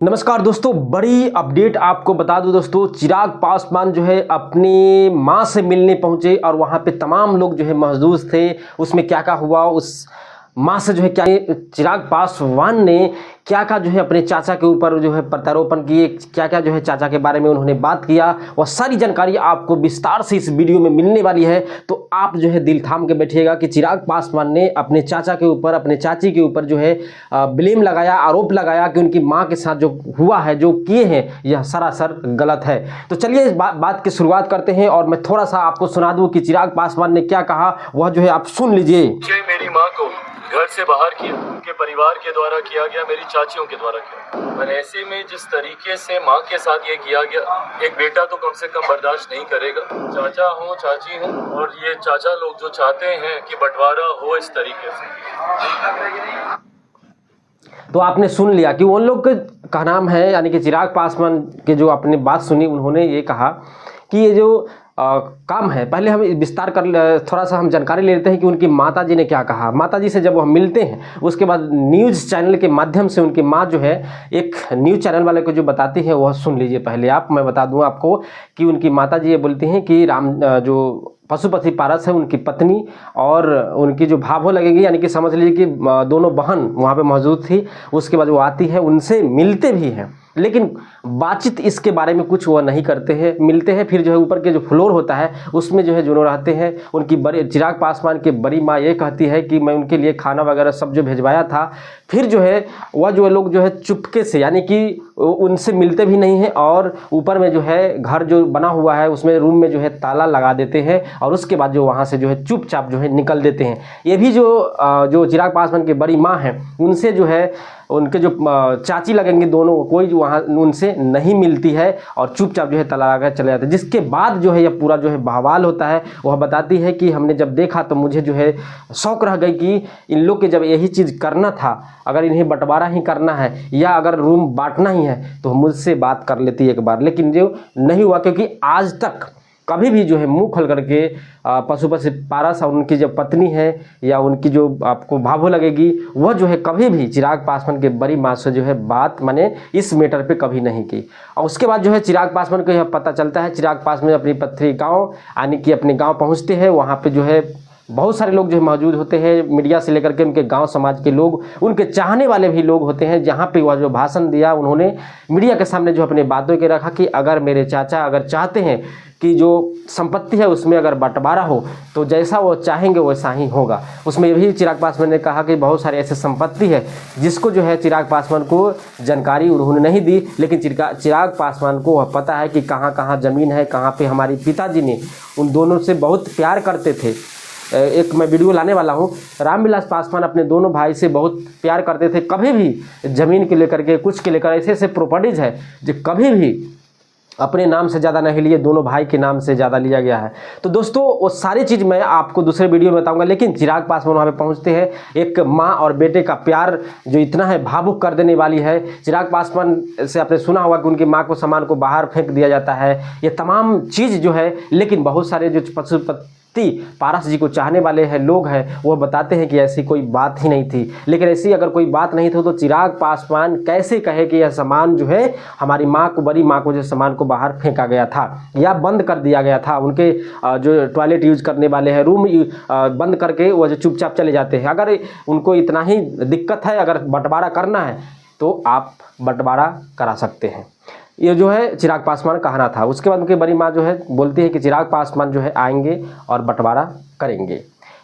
नमस्कार दोस्तों, बड़ी अपडेट आपको बता दूं दोस्तों। चिराग पासवान जो है अपनी मां से मिलने पहुंचे और वहां पे तमाम लोग जो है मौजूद थे। उसमें क्या क्या हुआ, उस मां से जो है क्या चिराग पासवान ने क्या क्या जो है अपने चाचा के ऊपर जो है प्रत्यारोपण किए, क्या क्या जो है चाचा के बारे में उन्होंने बात किया, वह सारी जानकारी आपको विस्तार से इस वीडियो में मिलने वाली है। तो आप जो है दिल थाम के बैठिएगा कि चिराग पासवान ने अपने चाचा के ऊपर, अपने चाची के ऊपर जो है ब्लेम लगाया, आरोप लगाया कि उनकी मां के साथ जो हुआ है, जो किए हैं, यह सरासर गलत है। तो चलिए इस बात की शुरुआत करते हैं और मैं थोड़ा सा आपको सुना दूं कि चिराग पासवान ने क्या कहा, वह जो है आप सुन लीजिए। मेरी माँ को घर से बाहर किया, उनके परिवार के द्वारा किया गया, मेरी चाचियों के द्वारा किया। पर ऐसे में जिस तरीके से माँ के साथ ये किया गया, एक बेटा तो कम से कम बर्दाश्त नहीं करेगा। चाचा हूँ, चाची हूँ, और ये चाचा लोग जो चाहते हैं कि बंटवारा हो इस तरीके से। तो आपने सुन लिया कि उन लोग का नाम है, यानी कि चिराग पासवान के जो आपने बात सुनी, उन्होंने ये कहा कि ये जो काम है, पहले हम विस्तार कर थोड़ा सा हम जानकारी ले लेते हैं कि उनकी माताजी ने क्या कहा। माताजी से जब वो हम मिलते हैं, उसके बाद न्यूज़ चैनल के माध्यम से उनकी माँ जो है एक न्यूज़ चैनल वाले को जो बताती है, वह सुन लीजिए पहले आप। मैं बता दूं आपको कि उनकी माताजी ये बोलती हैं कि जो पशुपति पारस है, उनकी पत्नी और उनकी जो भाभो लगेगी, यानी कि समझ लीजिए कि दोनों बहन वहाँ पे मौजूद थी। उसके बाद वो आती है, उनसे मिलते भी हैं, लेकिन बातचीत इसके बारे में कुछ वो नहीं करते हैं। मिलते हैं, फिर जो है ऊपर के जो फ्लोर होता है उसमें जो है जुड़े रहते हैं। उनकी बड़ी चिराग पासवान की बड़ी माँ ये कहती है कि मैं उनके लिए खाना वगैरह सब जो भिजवाया था। फिर जो है वह जो लोग जो है चुपके से, यानी कि उनसे मिलते भी नहीं हैं और ऊपर में जो है घर जो बना हुआ है उसमें रूम में जो है ताला लगा देते हैं और उसके बाद जो वहाँ से जो है चुपचाप जो है निकल देते हैं। ये भी जो चिराग पासवान की बड़ी माँ है, उनसे जो है उनके जो चाची लगेंगे दोनों, कोई जो वहाँ उनसे नहीं मिलती है और चुपचाप जो है ताला लगा चले जाते हैं। जिसके बाद जो है यह पूरा जो है बवाल होता है। वह बताती है कि हमने जब देखा तो मुझे जो है शौक रह गई कि इन लोग के जब यही चीज़ करना था, अगर इन्हें बंटवारा ही करना है या अगर रूम बांटना ही है तो मुझसे बात कर लेती एक बार, लेकिन जो नहीं हुआ। क्योंकि आज तक कभी भी जो है मुंह खोल करके पशुपति पारस और उनकी जो पत्नी है या उनकी जो आपको भाभो लगेगी, वह जो है कभी भी चिराग पासवान के बड़ी माँ से जो है बात माने इस मैटर पे कभी नहीं की। और उसके बाद जो है चिराग पासवान को यह पता चलता है। चिराग पासवान अपनी पत्नी गाँव, यानी कि अपने गाँव पहुँचते हैं। वहाँ पर जो है बहुत सारे लोग जो है मौजूद होते हैं, मीडिया से लेकर के उनके गांव समाज के लोग, उनके चाहने वाले भी लोग होते हैं। जहां पे वह जो भाषण दिया, उन्होंने मीडिया के सामने जो अपनी बातों के रखा कि अगर मेरे चाचा अगर चाहते हैं कि जो संपत्ति है उसमें अगर बंटवारा हो तो जैसा वो चाहेंगे वैसा ही होगा। उसमें भी चिराग पासवान ने कहा कि बहुत सारे ऐसे संपत्ति है जिसको जो है चिराग पासवान को जानकारी उन्होंने नहीं दी, लेकिन चिराग पासवान को वह पता है कि कहाँ कहाँ ज़मीन है, कहाँ पे हमारे पिताजी ने उन दोनों से बहुत प्यार करते थे। एक मैं वीडियो लाने वाला हूँ, रामविलास पासवान अपने दोनों भाई से बहुत प्यार करते थे। कभी भी ज़मीन के लेकर के, कुछ के लेकर, ऐसे ऐसे प्रॉपर्टीज़ है जो कभी भी अपने नाम से ज़्यादा नहीं लिए, दोनों भाई के नाम से ज़्यादा लिया गया है। तो दोस्तों वो सारी चीज़ मैं आपको दूसरे वीडियो में बताऊंगा। लेकिन चिराग पासवान वहाँ पे पहुँचते हैं। एक माँ और बेटे का प्यार जो इतना है भावुक कर देने वाली है। चिराग पासवान से आपने सुना होगा कि उनकी माँ को सामान को बाहर फेंक दिया जाता है, ये तमाम चीज़ जो है। लेकिन बहुत सारे जो पशुपति पारस जी को चाहने वाले हैं लोग हैं, वो बताते हैं कि ऐसी कोई बात ही नहीं थी। लेकिन ऐसी अगर कोई बात नहीं थी तो चिराग पासवान कैसे कहे कि यह सामान जो है हमारी माँ को, बड़ी माँ को, जो सामान को बाहर फेंका गया था या बंद कर दिया गया था। उनके जो टॉयलेट यूज करने वाले हैं, रूम बंद करके वो जो चुपचाप चले जाते हैं। अगर उनको इतना ही दिक्कत है, अगर बंटवारा करना है तो आप बंटवारा करा सकते हैं। ये जो है चिराग पासवान कहना था। उसके बाद उनकी बड़ी माँ जो है बोलती है कि चिराग पासवान जो है आएंगे और बंटवारा करेंगे।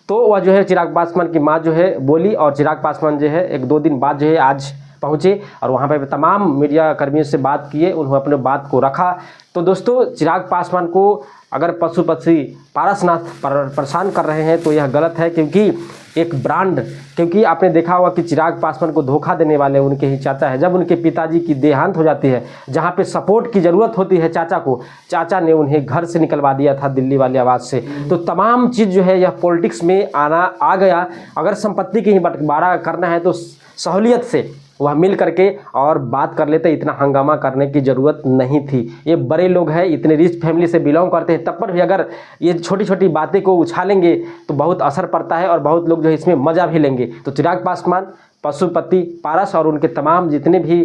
तो वह जो है चिराग पासवान की माँ जो है बोली और चिराग पासवान जो है 1-2 दिन बाद जो है आज पहुँचे और वहाँ पे तमाम मीडिया कर्मियों से बात किए, उन्होंने अपने बात को रखा। तो दोस्तों चिराग पासवान को अगर पशुपति पारसनाथ परेशान कर रहे हैं तो यह गलत है। क्योंकि एक ब्रांड, क्योंकि आपने देखा होगा कि चिराग पासवान को धोखा देने वाले उनके ही चाचा है। जब उनके पिताजी की देहांत हो जाती है, जहाँ पे सपोर्ट की ज़रूरत होती है चाचा को, चाचा ने उन्हें घर से निकलवा दिया था दिल्ली वाली आवाज़ से। तो तमाम चीज़ जो है यह पॉलिटिक्स में आ गया। अगर संपत्ति की ही बंटवारा करना है तो सहूलियत से वह मिल करके और बात कर लेते, इतना हंगामा करने की ज़रूरत नहीं थी। ये बड़े लोग हैं, इतने रिच फैमिली से बिलोंग करते हैं, तब पर भी अगर ये छोटी छोटी बातें को उछालेंगे तो बहुत असर पड़ता है और बहुत लोग जो है इसमें मज़ा भी लेंगे। तो चिराग पासवान, पशुपति पारस और उनके तमाम जितने भी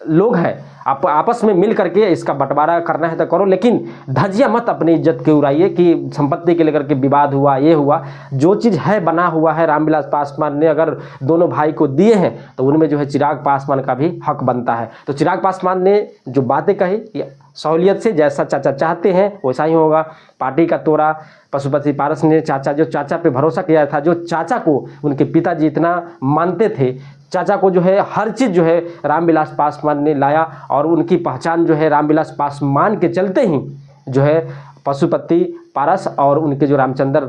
लोग हैं, आप आपस में मिल करके इसका बंटवारा करना है तो करो, लेकिन धज्जियां मत अपनी इज्जत के उड़ाइए कि संपत्ति के लेकर के विवाद हुआ, ये हुआ। जो चीज़ है बना हुआ है, रामविलास पासवान ने अगर दोनों भाई को दिए हैं तो उनमें जो है चिराग पासवान का भी हक बनता है। तो चिराग पासवान ने जो बातें कही सहूलियत से, जैसा चाचा चाहते हैं वैसा ही होगा। पार्टी का तोड़ा पशुपति पारस ने, चाचा पे भरोसा किया था, जो चाचा को उनके पिताजी इतना मानते थे, चाचा को जो है हर चीज़ जो है रामविलास पासवान ने लाया, और उनकी पहचान जो है रामविलास पासवान के चलते ही जो है पशुपति पारस और उनके जो रामचंद्र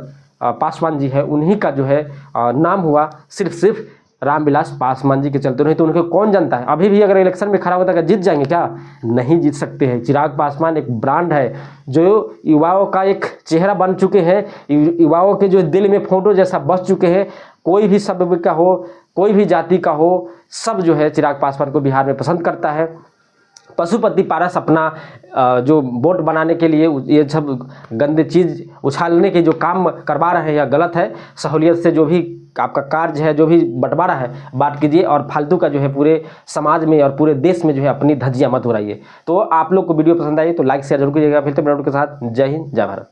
पासवान जी है उन्हीं का जो है नाम हुआ, सिर्फ रामविलास पासवान जी के चलते। नहीं तो उनको कौन जानता है। अभी भी अगर इलेक्शन में खड़ा होता है जीत जाएंगे क्या? नहीं जीत सकते हैं। चिराग पासवान एक ब्रांड है जो युवाओं का एक चेहरा बन चुके हैं, युवाओं के जो दिल में फोटो जैसा बस चुके हैं। कोई भी सभ्य का हो, कोई भी जाति का हो, सब जो है चिराग पासवान को बिहार में पसंद करता है। पशुपति पारस अपना जो वोट बनाने के लिए ये सब गंदे चीज़ उछालने के जो काम करवा रहे हैं यह गलत है। सहूलियत से जो भी आपका कार्य है, जो भी बंटवारा है बांट कीजिए, और फालतू का जो है पूरे समाज में और पूरे देश में जो है अपनी धज्जियां मत उड़ाइए। तो आप लोग को वीडियो पसंद आई तो लाइक शेयर जरूर कीजिएगा। फिर तो के साथ जय हिंद, जय भारत।